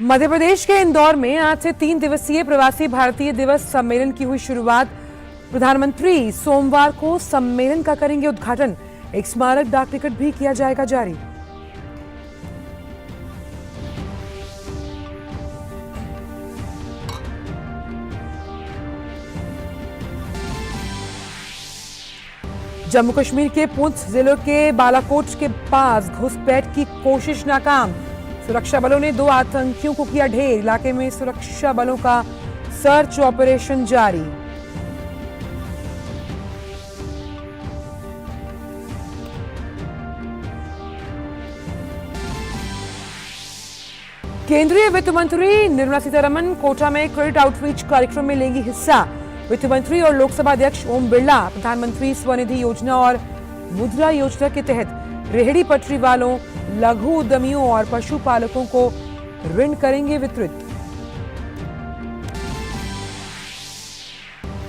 मध्य प्रदेश के इंदौर में आज से 3 दिवसीय प्रवासी भारतीय दिवस सम्मेलन की हुई शुरुआत। प्रधानमंत्री सोमवार को सम्मेलन का करेंगे उद्घाटन। एक स्मारक डाक टिकट भी किया जाएगा जारी। जम्मू कश्मीर के पुंछ जिले के बालाकोट के पास घुसपैठ की कोशिश नाकाम। सुरक्षा बलों ने 2 आतंकियों को किया ढेर। इलाके में सुरक्षा बलों का सर्च ऑपरेशन जारी। केंद्रीय वित्त मंत्री निर्मला सीतारमण कोटा में क्रेडिट आउटरीच कार्यक्रम में लेंगी हिस्सा। वित्त मंत्री और लोकसभा अध्यक्ष ओम बिरला प्रधानमंत्री स्वनिधि योजना और मुद्रा योजना के तहत रेहड़ी पटरी वालों, लघु उद्यमियों और पशुपालकों को ऋण करेंगे वितरित।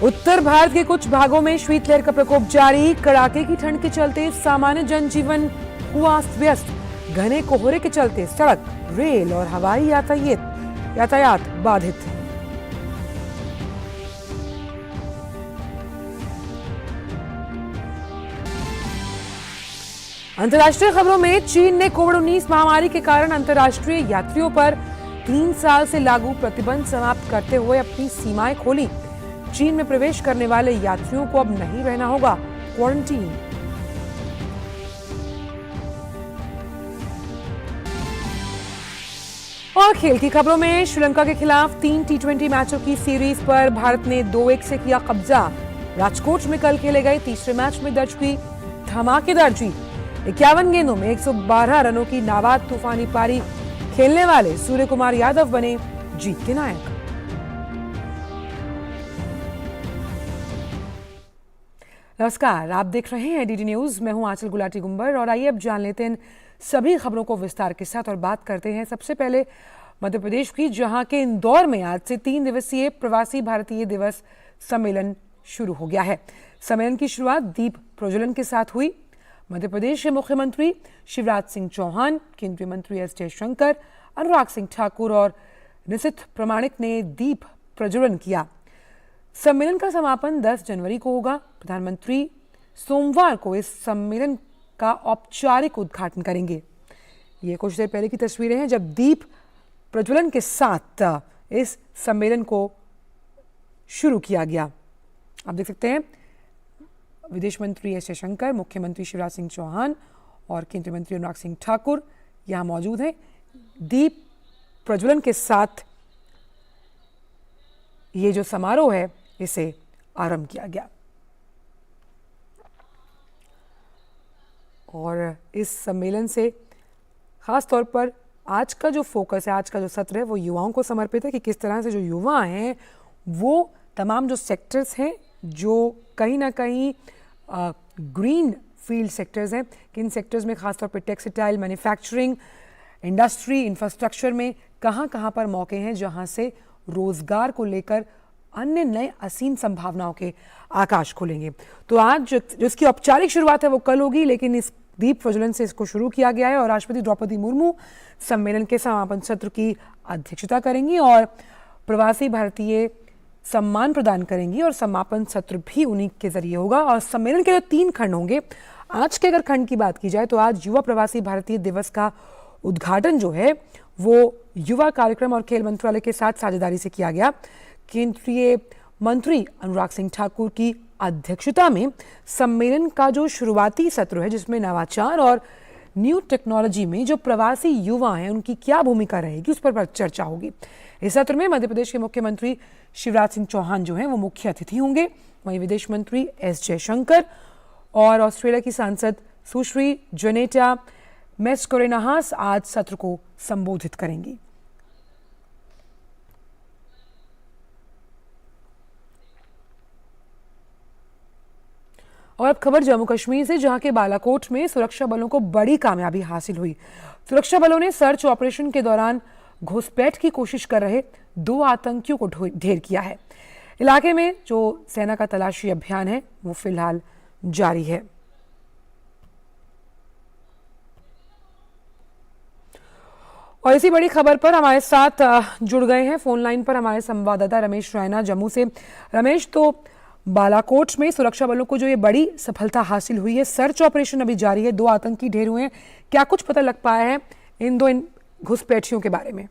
उत्तर भारत के कुछ भागों में शीतलहर का प्रकोप जारी। कड़ाके की ठंड के चलते सामान्य जनजीवन हुआ अस्त व्यस्त। घने कोहरे के चलते सड़क, रेल और हवाई यातायात बाधित। अंतर्राष्ट्रीय खबरों में चीन ने कोविड-19 महामारी के कारण अंतर्राष्ट्रीय यात्रियों पर 3 साल से लागू प्रतिबंध समाप्त करते हुए अपनी सीमाएं खोली। चीन में प्रवेश करने वाले यात्रियों को अब नहीं रहना होगा क्वारंटीन। और खेल की खबरों में श्रीलंका के खिलाफ 3 T20 मैचों की सीरीज पर भारत ने 2-1 से किया कब्जा। राजकोट में कल खेले गए तीसरे मैच में दर्ज हुई धमाकेदार जीत। 51 गेंदों में 112 रनों की नाबाद तूफानी पारी खेलने वाले सूर्य कुमार यादव बने जीत के नायक। नमस्कार, आप देख रहे हैं डीडी न्यूज। मैं हूं आंचल गुलाटी गुंबर और आइए अब जान लेते हैं सभी खबरों को विस्तार के साथ और बात करते हैं सबसे पहले मध्य प्रदेश की, जहां के इंदौर में आज से 3 दिवसीय प्रवासी भारतीय दिवस सम्मेलन शुरू हो गया है। सम्मेलन की शुरुआत दीप प्रज्वलन के साथ हुई। मध्य प्रदेश के मुख्यमंत्री शिवराज सिंह चौहान, केंद्रीय मंत्री एस जयशंकर, अनुराग सिंह ठाकुर और निशित प्रामाणिक ने दीप प्रज्वलन किया। सम्मेलन का समापन 10 जनवरी को होगा। प्रधानमंत्री सोमवार को इस सम्मेलन का औपचारिक उद्घाटन करेंगे। ये कुछ देर पहले की तस्वीरें हैं जब दीप प्रज्वलन के साथ इस सम्मेलन को शुरू किया गया। आप देख सकते हैं विदेश मंत्री एस जयशंकर, मुख्यमंत्री शिवराज सिंह चौहान और केंद्रीय मंत्री अनुराग सिंह ठाकुर यहां मौजूद हैं। दीप प्रज्वलन के साथ ये जो समारोह है इसे आरंभ किया गया और इस सम्मेलन से खास तौर पर आज का जो फोकस है, आज का जो सत्र है वो युवाओं को समर्पित है कि किस तरह से जो युवा हैं वो तमाम जो सेक्टर्स हैं जो कहीं ना कहीं ग्रीन फील्ड सेक्टर्स हैं, किन सेक्टर्स में खासतौर पर टेक्सटाइल, मैन्युफैक्चरिंग, इंडस्ट्री, इंफ्रास्ट्रक्चर में कहाँ पर मौके हैं जहाँ से रोजगार को लेकर अन्य नए असीम संभावनाओं के आकाश खुलेंगे। तो आज जो इसकी औपचारिक शुरुआत है वो कल होगी, लेकिन इस दीप प्रज्वलन से इसको शुरू किया गया है और राष्ट्रपति द्रौपदी मुर्मू सम्मेलन के समापन सत्र की अध्यक्षता करेंगी और प्रवासी भारतीय सम्मान प्रदान करेंगी और समापन सत्र भी उन्हीं के जरिए होगा। और सम्मेलन के जो 3 खंड होंगे, आज के अगर खंड की बात की जाए तो आज युवा प्रवासी भारतीय दिवस का उद्घाटन जो है वो युवा कार्यक्रम और खेल मंत्रालय के साथ साझेदारी से किया गया। केंद्रीय मंत्री अनुराग सिंह ठाकुर की अध्यक्षता में सम्मेलन का जो शुरुआती सत्र है जिसमें नवाचार और न्यू टेक्नोलॉजी में जो प्रवासी युवा हैं उनकी क्या भूमिका रहेगी उस पर चर्चा होगी। इस सत्र में मध्य प्रदेश के मुख्यमंत्री शिवराज सिंह चौहान जो हैं वो मुख्य अतिथि होंगे। वहीं विदेश मंत्री एस जयशंकर और ऑस्ट्रेलिया की सांसद सुश्री जनेटा मेस्कोरेनहास आज सत्र को संबोधित करेंगी। और अब खबर जम्मू कश्मीर से, जहां के बालाकोट में सुरक्षा बलों को बड़ी कामयाबी हासिल हुई। सुरक्षा बलों ने सर्च ऑपरेशन के दौरान घुसपैठ की कोशिश कर रहे 2 आतंकियों को ढेर किया है। इलाके में जो सेना का तलाशी अभियान है वो फिलहाल जारी है। और इसी बड़ी खबर पर हमारे साथ जुड़ गए हैं फोन लाइन पर हमारे संवाददाता रमेश रैना जम्मू से। रमेश, तो बालाकोट में सुरक्षा बलों को जो ये बड़ी सफलता हासिल हुई है, सर्च ऑपरेशन अभी जारी है, 2 आतंकी ढेर हुए हैं, क्या कुछ पता लग पाया है इन घुसपैठियों के बारे में?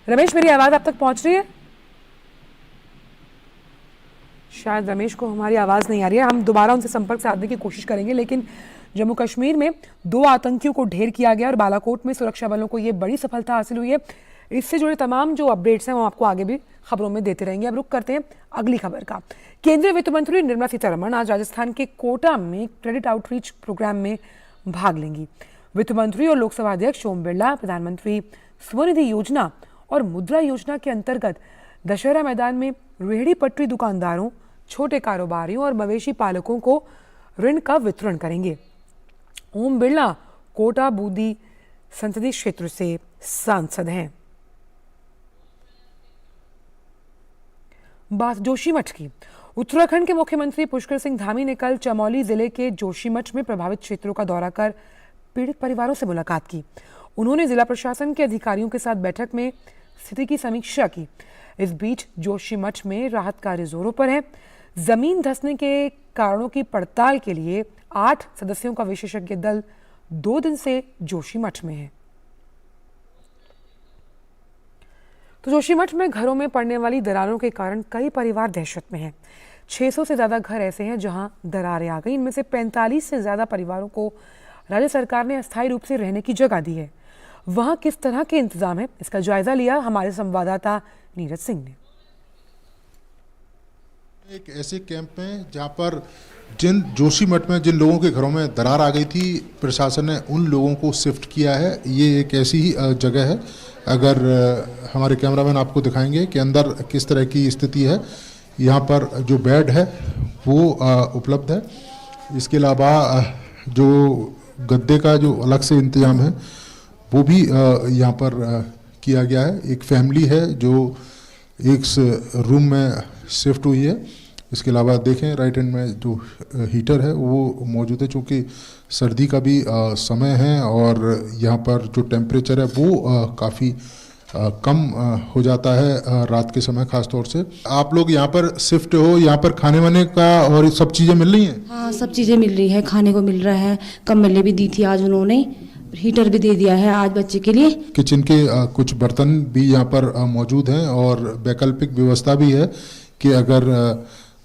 रमेश, मेरी आवाज आप तक पहुंच रही है? शायद रमेश को हमारी आवाज़ नहीं आ रही है। हम दोबारा उनसे संपर्क साधने की कोशिश करेंगे। लेकिन जम्मू कश्मीर में 2 आतंकियों को ढेर किया गया और बालाकोट में सुरक्षा बलों को ये बड़ी सफलता हासिल हुई है। इससे जुड़े तमाम जो अपडेट्स हैं वो आपको आगे भी खबरों में देते रहेंगे। अब रुक करते हैं अगली खबर का। केंद्रीय वित्त मंत्री निर्मला सीतारमण आज राजस्थान के कोटा में क्रेडिट आउटरीच प्रोग्राम में भाग लेंगी। वित्त मंत्री और लोकसभा अध्यक्ष ओम बिरला प्रधानमंत्री स्वनिधि योजना और मुद्रा योजना के अंतर्गत दशहरा मैदान में रेहड़ी पटरी दुकानदारों, छोटे कारोबारियों और मवेशी पालकों को ऋण का वितरण करेंगे। ओम बिरला कोटा बूंदी संसदीय क्षेत्र से सांसद हैं। बात जोशीमठ की। उत्तराखंड के मुख्यमंत्री पुष्कर सिंह धामी ने कल चमोली जिले के जोशीमठ में प्रभावित क्षेत्रों का दौरा कर पीड़ित परिवारों से मुलाकात की। उन्होंने जिला प्रशासन के अधिकारियों के साथ बैठक में स्थिति की समीक्षा की। इस बीच जोशीमठ में राहत कार्य जोरों पर है। जमीन धंसने के कारणों की पड़ताल के लिए 8 सदस्यों का विशेषज्ञ दल 2 दिन से जोशीमठ में है। तो जोशीमठ में घरों में पड़ने वाली दरारों के कारण कई परिवार दहशत में हैं। 600 से ज्यादा घर ऐसे हैं जहां दरारें आ गई। इनमें से 45 से ज्यादा परिवारों को राज्य सरकार ने अस्थायी रूप से रहने की जगह दी है। वहां किस तरह के इंतजाम है, इसका जायजा लिया हमारे संवाददाता नीरज सिंह ने। एक ऐसे कैंप में जहां पर जोशीमठ में जिन लोगों के घरों में दरार आ गई थी, प्रशासन ने उन लोगों को शिफ्ट किया है। ये एक ऐसी ही जगह है। अगर हमारे कैमरामैन आपको दिखाएंगे कि अंदर किस तरह की स्थिति है। यहाँ पर जो बेड है वो उपलब्ध है। इसके अलावा जो गद्दे का जो अलग से इंतजाम है वो भी यहाँ पर किया गया है। एक फैमिली है जो एक रूम में शिफ्ट हुई है। इसके अलावा देखें राइट हैंड में जो हीटर है वो मौजूद है, चूँकि सर्दी का भी समय है और यहाँ पर जो टेम्परेचर है वो काफ़ी कम हो जाता है रात के समय खास तौर से। आप लोग यहाँ पर शिफ्ट हो, यहाँ पर खाने वाने का और सब चीज़ें मिल रही हैं? हाँ, सब चीज़ें मिल रही है, खाने को मिल रहा है। कम्बलें भी दी थी आज उन्होंने, हीटर भी दे दिया है आज बच्चे के लिए। किचन के कुछ बर्तन भी यहाँ पर मौजूद हैं और वैकल्पिक व्यवस्था भी है कि अगर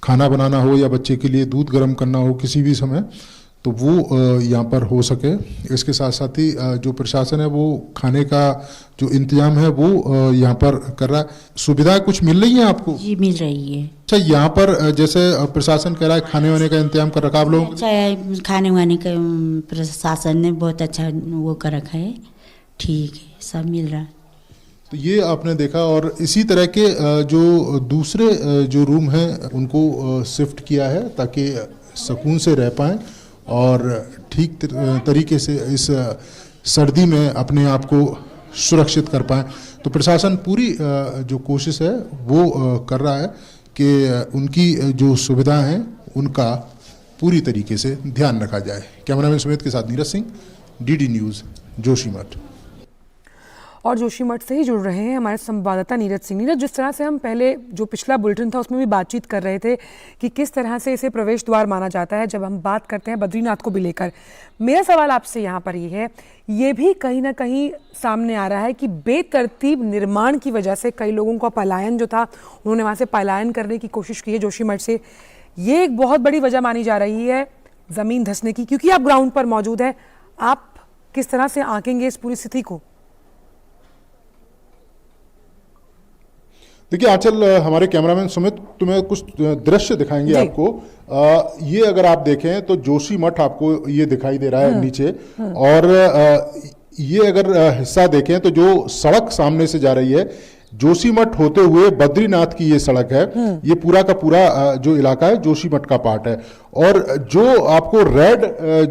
खाना बनाना हो या बच्चे के लिए दूध गर्म करना हो किसी भी समय तो वो यहाँ पर हो सके। इसके साथ साथ ही जो प्रशासन है वो खाने का जो इंतजाम है वो यहाँ पर कर रहा है। सुविधाएं कुछ मिल रही हैं आपको? जी, मिल रही है। अच्छा, यहाँ पर जैसे प्रशासन कह रहा है खाने वाने का इंतजाम कर रखा आप लोगों? अच्छा है, खाने वाने का प्रशासन ने बहुत अच्छा वो कर रखा है। ठीक है, सब मिल रहा है। तो ये आपने देखा। और इसी तरह के जो दूसरे जो रूम हैं उनको शिफ्ट किया है ताकि सुकून से रह पाएँ और ठीक तरीके से इस सर्दी में अपने आप को सुरक्षित कर पाएँ। तो प्रशासन पूरी जो कोशिश है वो कर रहा है कि उनकी जो सुविधाएं हैं उनका पूरी तरीके से ध्यान रखा जाए। कैमरामैन सुमित के साथ नीरज सिंह, डीडी न्यूज़, जोशीमठ। और जोशीमठ से ही जुड़ रहे हैं हमारे संवाददाता नीरज सिंह। नीरज, जिस तरह से हम पहले जो पिछला बुलेटिन था उसमें भी बातचीत कर रहे थे कि किस तरह से इसे प्रवेश द्वार माना जाता है जब हम बात करते हैं बद्रीनाथ को भी लेकर, मेरा सवाल आपसे यहाँ पर ये है, ये भी कहीं ना कहीं सामने आ रहा है कि बेतरतीब निर्माण की वजह से कई लोगों का पलायन जो था, उन्होंने वहाँ से पलायन करने की कोशिश की है जोशीमठ से। ये एक बहुत बड़ी वजह मानी जा रही है ज़मीन धंसने की, क्योंकि आप ग्राउंड पर मौजूद हैं। आप किस तरह से आंकेंगे इस पूरी स्थिति को? देखिए आंचल, हमारे कैमरामैन सुमित तुम्हें कुछ दृश्य दिखाएंगे आपको। ये अगर आप देखें तो जोशीमठ आपको ये दिखाई दे रहा है नीचे। और ये अगर हिस्सा देखें तो जो सड़क सामने से जा रही है जोशीमठ होते हुए बद्रीनाथ की ये सड़क है। ये पूरा का पूरा जो इलाका है जोशीमठ का पार्ट है। और जो आपको रेड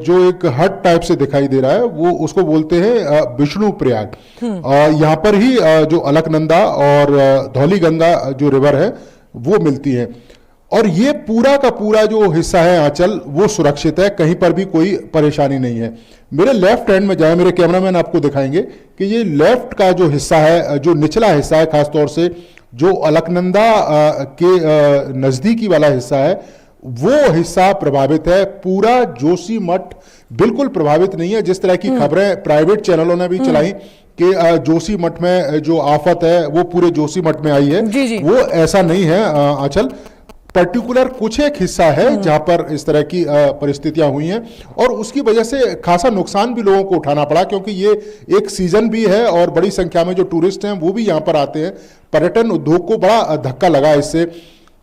जो एक हट टाइप से दिखाई दे रहा है वो उसको बोलते हैं विष्णु प्रयाग। यहाँ पर ही जो अलकनंदा और धौलीगंगा जो रिवर है वो मिलती है। और ये पूरा का पूरा जो हिस्सा है आंचल वो सुरक्षित है, कहीं पर भी कोई परेशानी नहीं है। मेरे लेफ्ट हैंड में जाए, मेरे कैमरामैन आपको दिखाएंगे कि ये लेफ्ट का जो हिस्सा है, जो निचला हिस्सा है, खासतौर से जो अलकनंदा के नजदीकी वाला हिस्सा है, वो हिस्सा प्रभावित है। पूरा जोशीमठ बिल्कुल प्रभावित नहीं है। जिस तरह की खबरें प्राइवेट चैनलों ने भी चलाई कि जोशीमठ में जो आफत है वो पूरे जोशीमठ में आई है, जी। वो ऐसा नहीं है आंचल। पर्टिकुलर कुछ एक हिस्सा है जहां पर इस तरह की परिस्थितियां हुई हैं और उसकी वजह से खासा नुकसान भी लोगों को उठाना पड़ा, क्योंकि ये एक सीजन भी है और बड़ी संख्या में जो टूरिस्ट हैं वो भी यहां पर आते हैं। पर्यटन उद्योग को बड़ा धक्का लगा इससे।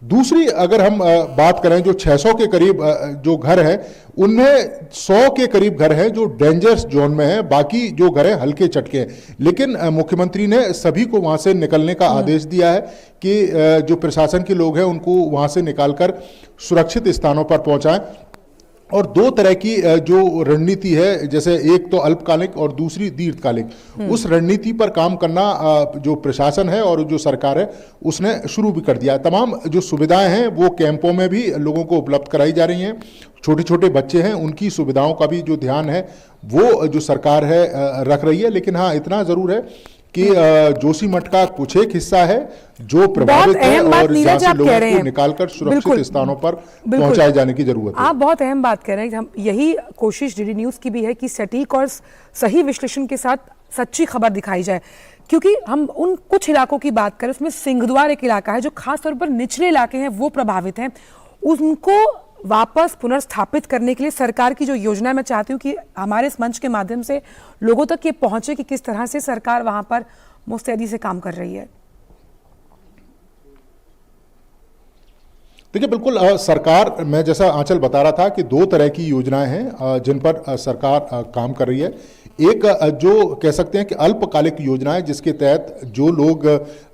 दूसरी अगर हम बात करें, जो 600 के करीब जो घर हैं, उनमें 100 के करीब घर हैं जो डेंजरस जोन में हैं, बाकी जो घर हैं हल्के चटके हैं। लेकिन मुख्यमंत्री ने सभी को वहां से निकलने का आदेश दिया है कि जो प्रशासन के लोग हैं उनको वहां से निकालकर सुरक्षित स्थानों पर पहुंचाएं। और दो तरह की जो रणनीति है, जैसे एक तो अल्पकालिक और दूसरी दीर्घकालिक, उस रणनीति पर काम करना जो प्रशासन है और जो सरकार है उसने शुरू भी कर दिया। तमाम जो सुविधाएं हैं वो कैंपों में भी लोगों को उपलब्ध कराई जा रही हैं। छोटे छोटे बच्चे हैं, उनकी सुविधाओं का भी जो ध्यान है वो जो सरकार है रख रही है। लेकिन हाँ, इतना जरूर है कि जोशीमठ का कुछ एक हिस्सा है जो प्रभावित है और जहां से लोगों को निकालकर सुरक्षित स्थानों पर पहुंचाए जाने की जरूरत है। आप बहुत अहम बात कह रहे हैं। हम यही कोशिश डीडी न्यूज की भी है कि सटीक और सही विश्लेषण के साथ सच्ची खबर दिखाई जाए, क्योंकि हम उन कुछ इलाकों की बात करें, उसमें सिंहद्वार एक इलाका है जो खासतौर पर निचले इलाके हैं वो प्रभावित हैं। उनको वापस पुनर्स्थापित करने के लिए सरकार की जो योजना है, मैं चाहती हूँ कि हमारे इस मंच के माध्यम से लोगों तक ये पहुंचे कि किस तरह से सरकार वहां पर मुस्तैदी से काम कर रही है। देखिए, बिल्कुल सरकार, मैं जैसा आंचल बता रहा था कि दो तरह की योजनाएं हैं जिन पर सरकार काम कर रही है। एक जो कह सकते हैं कि अल्पकालिक योजना है, जिसके तहत जो लोग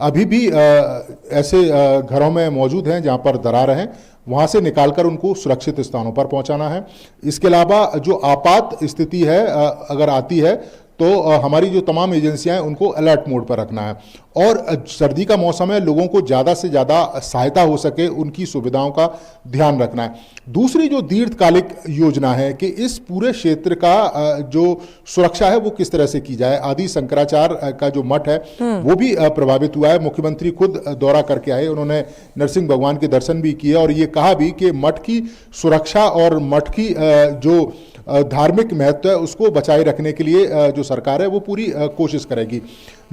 अभी भी ऐसे घरों में मौजूद हैं जहां पर दरार हैं, वहां से निकालकर उनको सुरक्षित स्थानों पर पहुंचाना है। इसके अलावा जो आपात स्थिति है अगर आती है तो हमारी जो तमाम एजेंसियां हैं उनको अलर्ट मोड पर रखना है। और सर्दी का मौसम है, लोगों को ज़्यादा से ज़्यादा सहायता हो सके उनकी सुविधाओं का ध्यान रखना है। दूसरी जो दीर्घकालिक योजना है कि इस पूरे क्षेत्र का जो सुरक्षा है वो किस तरह से की जाए। आदि शंकराचार्य का जो मठ है वो भी प्रभावित हुआ है। मुख्यमंत्री खुद दौरा करके आए, उन्होंने नरसिंह भगवान के दर्शन भी किए और ये कहा भी कि मठ की सुरक्षा और मठ की जो धार्मिक महत्व है उसको बचाए रखने के लिए जो सरकार है वो पूरी कोशिश करेगी।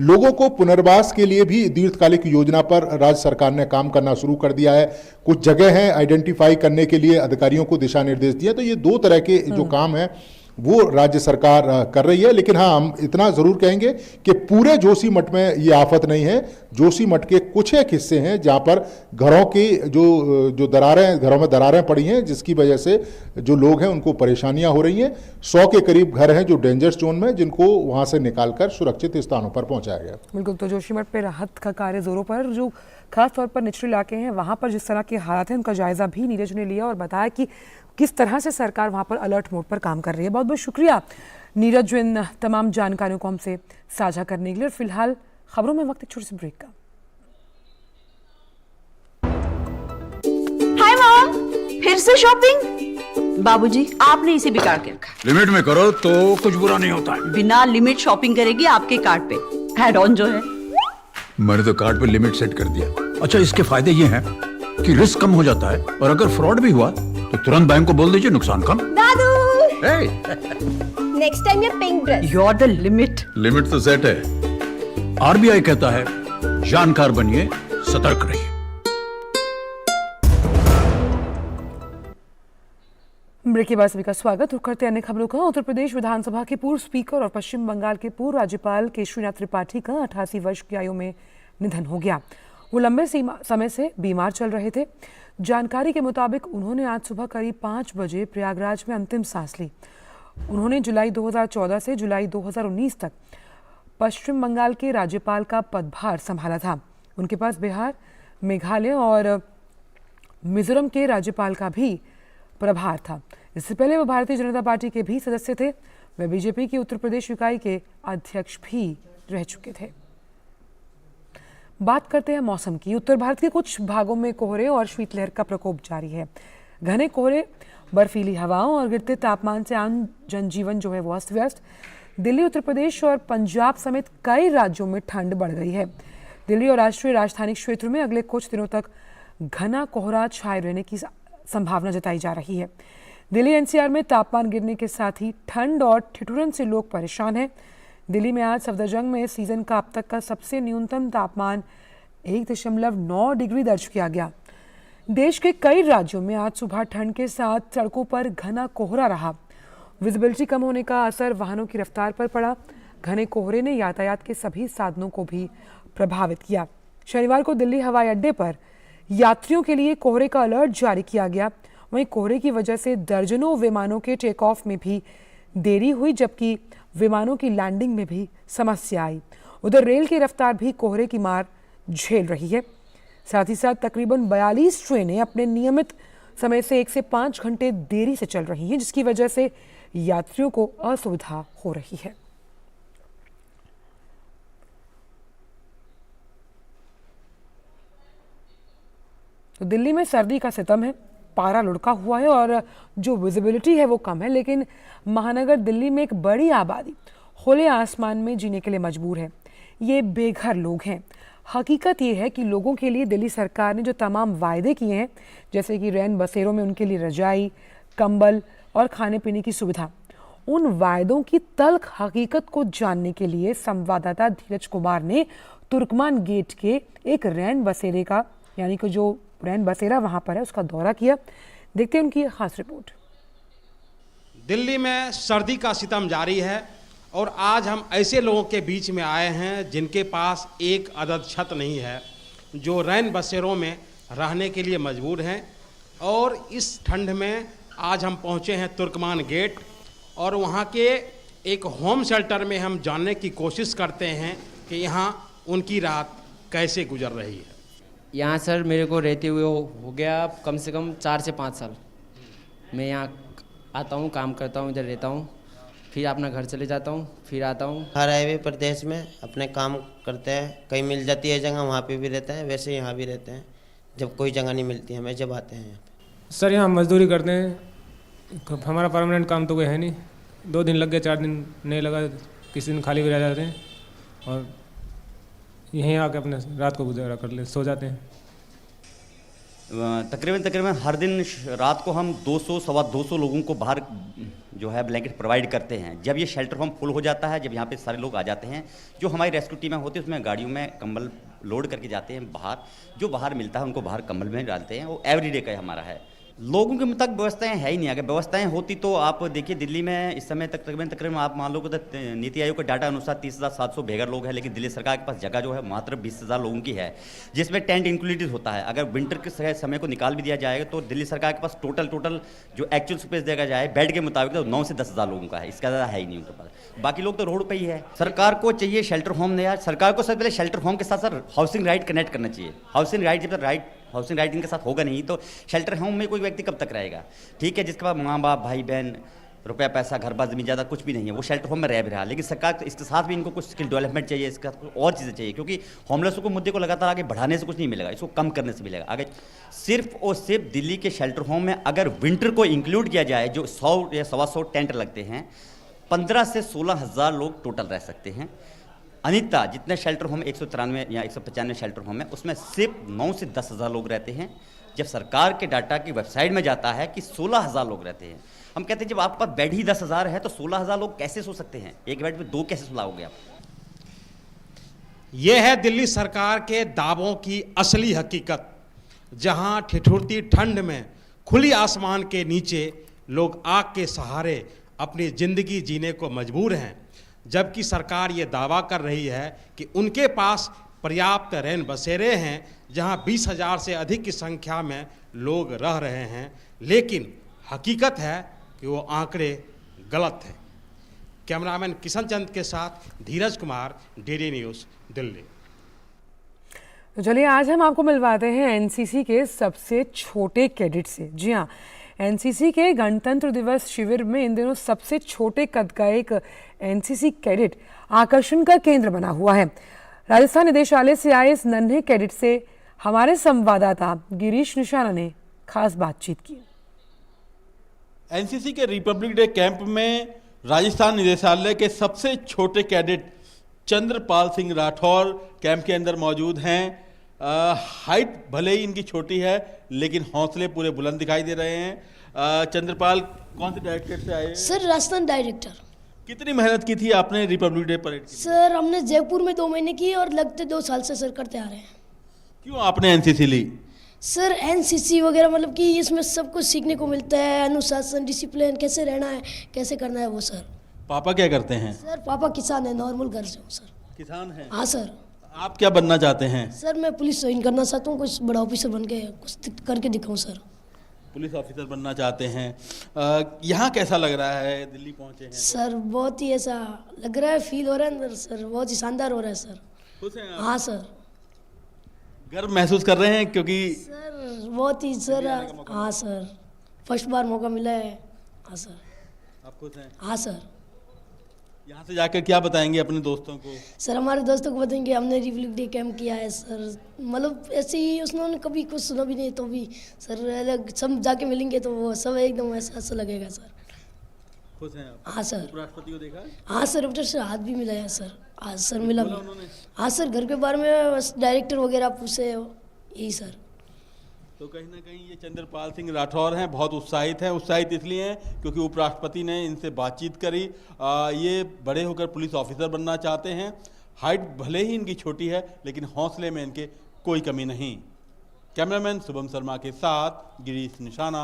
लोगों को पुनर्वास के लिए भी दीर्घकालिक योजना पर राज्य सरकार ने काम करना शुरू कर दिया है। कुछ जगह हैं आइडेंटिफाई करने के लिए अधिकारियों को दिशा निर्देश दिए। तो ये दो तरह के जो काम है वो राज्य सरकार कर रही है। लेकिन हाँ, हम इतना जरूर कहेंगे कि पूरे जोशीमठ में ये आफत नहीं है। जोशीमठ के कुछ एक हिस्से हैं जहां पर घरों की जो दरारें, घरों में दरारें पड़ी हैं, जिसकी वजह से जो लोग हैं उनको परेशानियां हो रही हैं। 100 के करीब घर हैं जो डेंजर जोन में, जिनको वहां से निकालकर सुरक्षित स्थानों पर पहुंचाया गया। बिल्कुल, तो जोशीमठ पे राहत का कार्य जोरों पर, जो खास तौर पर निचले इलाके हैं वहां पर जिस तरह के हालात हैं उनका जायजा भी नीरज ने लिया और बताया कि किस तरह से सरकार वहां पर अलर्ट मोड पर काम कर रही है। बहुत बहुत शुक्रिया नीरज जो इन तमाम जानकारियों को हमसे साझा करने के लिए। और फिलहाल खबरों में वक्त एक छोटे से ब्रेक का। हाय मॉम, फिर से शॉपिंग? बाबूजी, आपने इसे बिगाड़ के रखा। लिमिट में करो तो कुछ बुरा नहीं होता है। बिना लिमिट शॉपिंग करेगी आपके कार्ड पे एड ऑन जो है। मैंने तो कार्ड पे लिमिट सेट कर दिया। अच्छा, इसके फायदे ये हैं कि रिस्क कम हो जाता है और अगर फ्रॉड भी हुआ तो तुरंत बैंक को बोल दीजिए, नुकसान कम। दादू, hey! नेक्स्ट टाइम ये pink dress. You are the limit. Limit तो सेट है। आरबीआई कहता है जानकार बनिए, सतर्क रहिए। ब्रेक के बाद सभी का स्वागत। रुक करते अन्य खबरों का। उत्तर प्रदेश विधानसभा के पूर्व स्पीकर और पश्चिम बंगाल के पूर्व राज्यपाल केशरीनाथ त्रिपाठी का 88 वर्ष की आयु में निधन हो गया। वो लंबे समय से बीमार चल रहे थे। जानकारी के मुताबिक उन्होंने आज सुबह करीब 5 बजे प्रयागराज में अंतिम सांस ली। उन्होंने जुलाई 2014 से जुलाई 2019 तक पश्चिम बंगाल के राज्यपाल का पदभार संभाला था। उनके पास बिहार, मेघालय और मिजोरम के राज्यपाल का भी प्रभार था। इससे पहले वो भारतीय जनता पार्टी के भी सदस्य थे। वे बीजेपी की उत्तर प्रदेश इकाई के अध्यक्ष भी रह चुके थे। बात करते हैं मौसम की। उत्तर भारत के कुछ भागों में कोहरे और शीतलहर का प्रकोप जारी है। घने कोहरे, बर्फीली हवाओं और गिरते तापमान से आम जनजीवन जो है वो अस्त व्यस्त। दिल्ली, उत्तर प्रदेश और पंजाब समेत कई राज्यों में ठंड बढ़ गई है। दिल्ली और राष्ट्रीय राजधानी क्षेत्र में अगले कुछ दिनों तक घना कोहरा छाए रहने की संभावना जताई जा रही है। दिल्ली एनसीआर में तापमान गिरने के साथ ही ठंड और ठिठुरन से लोग परेशान हैं। दिल्ली में आज सफदरजंग में सीजन का अब तक का सबसे न्यूनतम तापमान 1.9 डिग्री दर्ज किया गया। देश के कई राज्यों में आज सुबह ठंड के साथ सड़कों पर घना कोहरा रहा। विजिबिलिटी कम होने का असर वाहनों की रफ्तार पर पड़ा। घने कोहरे ने यातायात के सभी साधनों को भी प्रभावित किया। शनिवार को दिल्ली हवाई अड्डे पर यात्रियों के लिए कोहरे का अलर्ट जारी किया गया। वहीं कोहरे की वजह से दर्जनों विमानों के टेक ऑफ में भी देरी हुई, जबकि विमानों की लैंडिंग में भी समस्या आई। उधर रेल की रफ्तार भी कोहरे की मार झेल रही है। साथ ही साथ तकरीबन 42 ट्रेनें अपने नियमित समय से 1 से 5 घंटे देरी से चल रही हैं, जिसकी वजह से यात्रियों को असुविधा हो रही है। तो दिल्ली में सर्दी का सितम है, पारा लुढ़का हुआ है और जो विजिबिलिटी है वो कम है, लेकिन महानगर दिल्ली में एक बड़ी आबादी खुले आसमान में जीने के लिए मजबूर है। ये बेघर लोग हैं। हकीकत ये है कि लोगों के लिए दिल्ली सरकार ने जो तमाम वायदे किए हैं, जैसे कि रैन बसेरों में उनके लिए रजाई, कंबल और खाने पीने की सुविधा, उन वायदों की तल्ख हकीकत को जानने के लिए संवाददाता धीरज कुमार ने तुर्कमान गेट के एक रैन बसेरे का, यानी कि जो रैन बसेरा वहां पर है, उसका दौरा किया। देखते हैं उनकी ये खास रिपोर्ट। दिल्ली में सर्दी का सितम जारी है और आज हम ऐसे लोगों के बीच में आए हैं जिनके पास एक अदद छत नहीं है, जो रैन बसेरों में रहने के लिए मजबूर हैं। और इस ठंड में आज हम पहुंचे हैं तुर्कमान गेट और वहां के एक होम शेल्टर में हम जानने की कोशिश करते हैं कि यहाँ उनकी रात कैसे गुजर रही है। यहाँ सर मेरे को रहते हुए हो गया कम से कम 4 से 5 साल। मैं यहाँ आता हूँ, काम करता हूँ, इधर रहता हूँ, फिर अपना घर चले जाता हूँ, फिर आता हूँ। हर हाईवे प्रदेश में अपने काम करते हैं, कहीं मिल जाती है जगह वहाँ पे भी रहते हैं, वैसे यहाँ भी रहते हैं। जब कोई जगह नहीं मिलती हमें, जब आते हैं यहाँ पे। सर यहाँ मजदूरी करते हैं, हमारा परमानेंट काम तो कोई है नहीं। 2 दिन लग गए, 4 दिन नहीं लगा, किसी दिन खाली भी रह जाते हैं और यहीं आके अपने रात को गुजारा कर ले, सो जाते हैं। तकरीबन हर दिन रात को हम 200 सवा 200 लोगों को बाहर जो है ब्लैंकेट प्रोवाइड करते हैं। जब ये शेल्टर होम फुल हो जाता है, जब यहाँ पे सारे लोग आ जाते हैं, जो हमारी रेस्क्यू टीमें होती है उसमें गाड़ियों में कंबल लोड करके जाते हैं बाहर। जो बाहर मिलता है उनको बाहर कंबल में डालते हैं। वो एवरीडे का हमारा है। लोगों के मुताबिक व्यवस्थाएं है ही नहीं। अगर व्यवस्थाएं होती तो आप देखिए दिल्ली में इस समय तकरीबन आप मान लो कि नीति आयोग के डाटा अनुसार 30,700 बेघर लोग हैं, लेकिन दिल्ली सरकार के पास जगह जो है मात्र 20,000 लोगों की है, जिसमें टेंट इंक्लूडेड होता है। अगर विंटर के समय को निकाल भी दिया जाएगा तो दिल्ली सरकार के पास टोटल जो एक्चुअल स्पेस देखा जाए बेड के मुताबिक तो 9 से 10,000 लोगों का है, इसका ज़्यादा है ही नहीं उनके पास। बाकी लोग तो रोड पे ही है। सरकार को चाहिए शेल्टर होम नहीं यार, सरकार को सबसे पहले शेल्टर होम के साथ सर हाउसिंग राइट कनेक्ट करना चाहिए। हाउसिंग राइट इनके साथ होगा नहीं तो शेल्टर होम में कोई व्यक्ति कब तक रहेगा। ठीक है, जिसके पास माँ बाप भाई बहन रुपया पैसा घर बार जमीन ज़्यादा कुछ भी नहीं है, वो शेल्टर होम में रह भी रहा। लेकिन सरकार तो इसके साथ भी इनको कुछ स्किल डेवलपमेंट चाहिए, इसका और चीज़ें चाहिए, क्योंकि होमलेसों को मुद्दे को लगातार आगे बढ़ाने से कुछ नहीं मिलेगा, इसको कम करने से मिलेगा आगे। सिर्फ और सिर्फ दिल्ली के शेल्टर होम में अगर विंटर को इंक्लूड किया जाए, जो 100 या 125 टेंट लगते हैं, 15 से 16,000 लोग टोटल रह सकते हैं। अनिता जितने शेल्टर होम 193 या 195 शेल्टर होम है, उसमें सिर्फ 9 से 10,000 लोग रहते हैं। जब सरकार के डाटा की वेबसाइट में जाता है कि 16,000 लोग रहते हैं, हम कहते हैं जब आपके पास बेड ही 10,000 है तो 16,000 लोग कैसे सो सकते हैं? एक बेड में 2 कैसे सुलाओगे आप? ये है दिल्ली सरकार के दावों की असली हकीकत, जहां ठिठुरती ठंड में खुली आसमान के नीचे लोग आग के सहारे अपनी जिंदगी जीने को मजबूर हैं, जबकि सरकार ये दावा कर रही है कि उनके पास पर्याप्त रैन बसेरे हैं जहां 20,000 से अधिक की संख्या में लोग रह रहे हैं। लेकिन हकीकत है कि वो आंकड़े गलत हैं। कैमरामैन किशन चंद के साथ धीरज कुमार, डीडी न्यूज़, दिल्ली। तो चलिए आज हम आपको मिलवाते हैं एनसीसी के सबसे छोटे कैडेट से। जी हाँ, एनसीसी के गणतंत्र दिवस शिविर में इन दिनों सबसे छोटे कद का एक एनसीसी कैडेट आकर्षण का केंद्र बना हुआ है। राजस्थान निदेशालय से आए इस नन्हे कैडेट से हमारे संवाददाता गिरीश निशाना ने खास बातचीत की। एनसीसी के रिपब्लिक डे कैंप में राजस्थान निदेशालय के सबसे छोटे कैडेट चंद्रपाल सिंह राठौर कैंप के अंदर मौजूद हैं। हाइट भले ही इनकी छोटी है लेकिन हौसले पूरे बुलंद दिखाई दे रहे हैं। चंद्रपाल कौन से डायरेक्टरेट से आए? Sir Rajasthan director. कितनी मेहनत की थी आपने रिपब्लिक डे परेड की? सर हमने जयपुर में 2 महीने की और लगते 2 साल से सर करते आ रहे हैं। क्यों आपने एनसीसी ली? सर एनसीसी वगैरह मतलब कि इसमें सब कुछ सीखने को मिलता है, अनुशासन, डिसिप्लिन, कैसे रहना है, कैसे करना है वो सर। पापा क्या करते हैं? सर पापा किसान है, नॉर्मल घर से हूँ सर। किसान हैं? हाँ सर। आप क्या बनना चाहते हैं? सर मैं पुलिस ज्वाइन करना चाहता हूँ, कुछ बड़ा ऑफिसर बन के कुछ करके दिखाऊँ सर। पुलिस ऑफिसर बनना चाहते हैं। यहाँ कैसा लग रहा है? दिल्ली पहुँचे हैं सर बहुत ही ऐसा लग रहा है, फील हो रहा है अंदर सर, बहुत ही शानदार हो रहा है सर। खुश हैं आप? हाँ सर। गर्व महसूस कर रहे हैं क्योंकि सर बहुत ही सर। हाँ सर फर्स्ट बार मौका मिला है। हाँ सर। आप खुश हैं? हाँ सर। यहाँ से जाकर क्या बताएंगे अपने दोस्तों को? सर हमारे दोस्तों को बताएंगे हमने रिपब्लिक डे कैंप किया है सर, मतलब ऐसे ही उसने कभी कुछ सुना भी नहीं तो भी सर अलग सब जाके मिलेंगे तो वो सब एकदम ऐसा लगेगा सर। खुश हैं आप? हाँ सर। उपराष्ट्रपति को देखा? हाँ सर उपराष्ट्रपति से हाथ भी मिलाया सर। आज सर मिला। हाँ सर घर के बारे में बस डायरेक्टर वगैरह पूछे यही सर। तो कहीं ना कहीं ये चंद्रपाल सिंह राठौर हैं, बहुत उत्साहित हैं। उत्साहित इसलिए हैं क्योंकि उपराष्ट्रपति ने इनसे बातचीत करी। ये बड़े होकर पुलिस ऑफिसर बनना चाहते हैं। हाइट भले ही इनकी छोटी है लेकिन हौसले में इनके कोई कमी नहीं। कैमरामैन शुभम शर्मा के साथ गिरीश निशाना,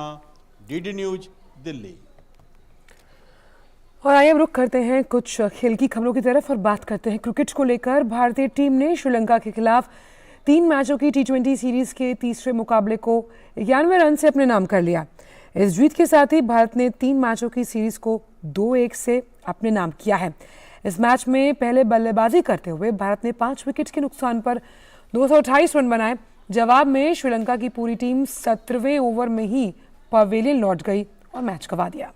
डीडी न्यूज, दिल्ली। और आइए अब रुख करते हैं कुछ खेल की खबरों की तरफ और बात करते हैं क्रिकेट को लेकर। भारतीय टीम ने श्रीलंका के खिलाफ 3 मैचों की T20 सीरीज के तीसरे मुकाबले को 91 रन से अपने नाम कर लिया। इस जीत के साथ ही भारत ने 3 मैचों की सीरीज को 2-1 से अपने नाम किया है। इस मैच में पहले बल्लेबाजी करते हुए भारत ने 5 विकेट के नुकसान पर 228 रन बनाए। जवाब में श्रीलंका की पूरी टीम 17वें ओवर में ही पवेलियन लौट गई और मैच गंवा दिया।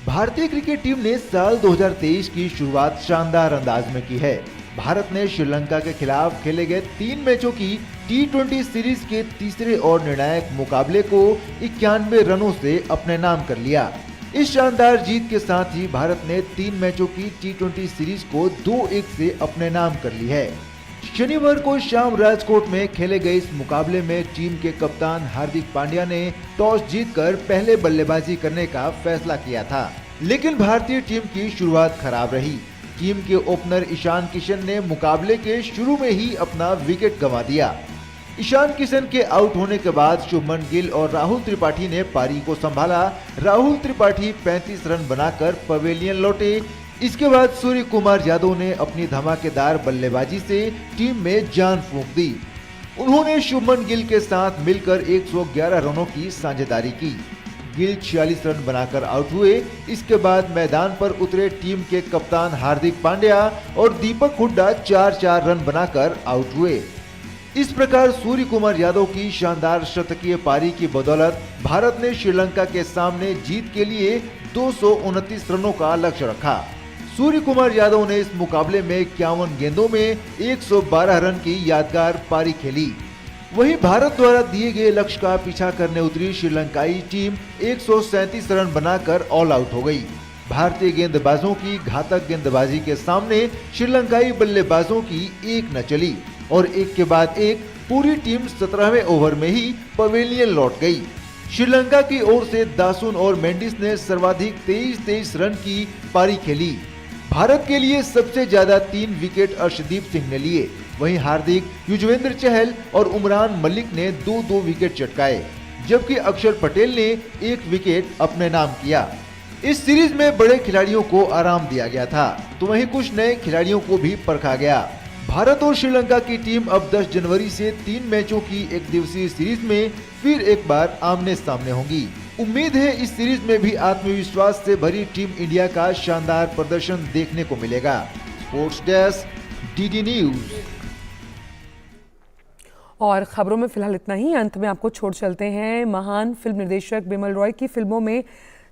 भारतीय क्रिकेट टीम ने साल 2023 की शुरुआत शानदार अंदाज में की है। भारत ने श्रीलंका के खिलाफ खेले गए 3 मैचों की T20 सीरीज के तीसरे और निर्णायक मुकाबले को 91 रनों से अपने नाम कर लिया। इस शानदार जीत के साथ ही भारत ने 3 मैचों की T20 सीरीज को 2-1 से अपने नाम कर ली है। शनिवार को शाम राजकोट में खेले गए इस मुकाबले में टीम के कप्तान हार्दिक पांड्या ने टॉस जीतकर पहले बल्लेबाजी करने का फैसला किया था, लेकिन भारतीय टीम की शुरुआत खराब रही। टीम के ओपनर ईशान किशन ने मुकाबले के शुरू में ही अपना विकेट गंवा दिया। ईशान किशन के आउट होने के बाद शुभमन गिल और राहुल त्रिपाठी ने पारी को संभाला। राहुल त्रिपाठी 35 रन बनाकर पवेलियन लौटे। इसके बाद सूर्य कुमार यादव ने अपनी धमाकेदार बल्लेबाजी से टीम में जान फूंक दी। उन्होंने शुभमन गिल के साथ मिलकर 111 रनों की साझेदारी की। गिल 46 रन बनाकर आउट हुए। इसके बाद मैदान पर उतरे टीम के कप्तान हार्दिक पांड्या और दीपक हुड्डा 4-4 रन बनाकर आउट हुए। इस प्रकार सूर्य कुमार यादव की शानदार शतकीय पारी की बदौलत भारत ने श्रीलंका के सामने जीत के लिए 229 रनों का लक्ष्य रखा। सूर्य कुमार यादव ने इस मुकाबले में 51 गेंदों में 112 रन की यादगार पारी खेली। वहीं भारत द्वारा दिए गए लक्ष्य का पीछा करने उतरी श्रीलंकाई टीम 137 रन बनाकर ऑल आउट हो गई। भारतीय गेंदबाजों की घातक गेंदबाजी के सामने श्रीलंकाई बल्लेबाजों की एक न चली और एक के बाद एक पूरी टीम 17वें ओवर में ही पवेलियन लौट गई। श्रीलंका की ओर से दासुन और मेंडिस ने सर्वाधिक 23 रन की पारी खेली। भारत के लिए सबसे ज्यादा 3 विकेट अर्शदीप सिंह ने लिए। वहीं हार्दिक, युजवेंद्र चहल और उमरान मलिक ने 2-2 विकेट चटकाए, जबकि अक्षर पटेल ने 1 विकेट अपने नाम किया। इस सीरीज में बड़े खिलाड़ियों को आराम दिया गया था तो वहीं कुछ नए खिलाड़ियों को भी परखा गया। भारत और श्रीलंका की टीम अब 10 जनवरी से 3 मैचों की एक दिवसीय सीरीज में फिर एक बार आमने सामने होंगी। उम्मीद है इस सीरीज में भी आत्मविश्वास से भरी टीम इंडिया का शानदार प्रदर्शन देखने को मिलेगा। Sports desk, DD news. और खबरों में फिलहाल इतना ही। अंत में आपको छोड़ चलते हैं महान फिल्म निर्देशक बिमल रॉय की फिल्मों में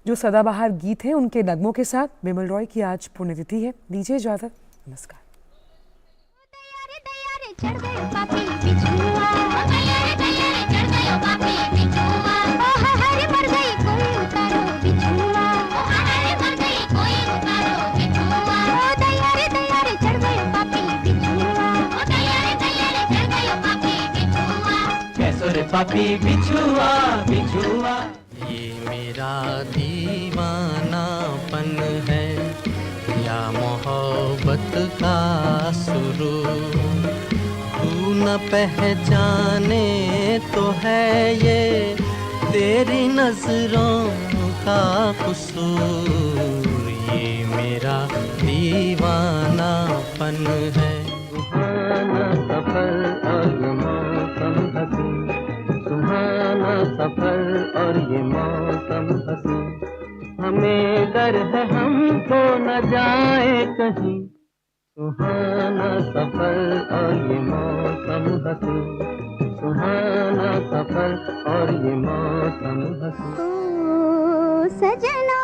जो सदाबहार गीत हैं उनके नगमों के साथ बिमल रॉय की आज पुण्यतिथि है। दीजिए इजाजत, नमस्कार। पापी बिछुआ बिछुआ, ये मेरा दीवानापन है या मोहब्बत का सुरूर। तू न पहचाने तो है ये तेरी नजरों का कसूर। ये मेरा दीवानापन है। सुहाना सफर और ये मौसम हसीन, सुहाना सफर और ये मौसम हसीन। हमें डर है हमको न जाए कहीं। सुहाना सफर और ये मौसम हसीन, सुहाना सफर और ये मौसम हसीन। सजना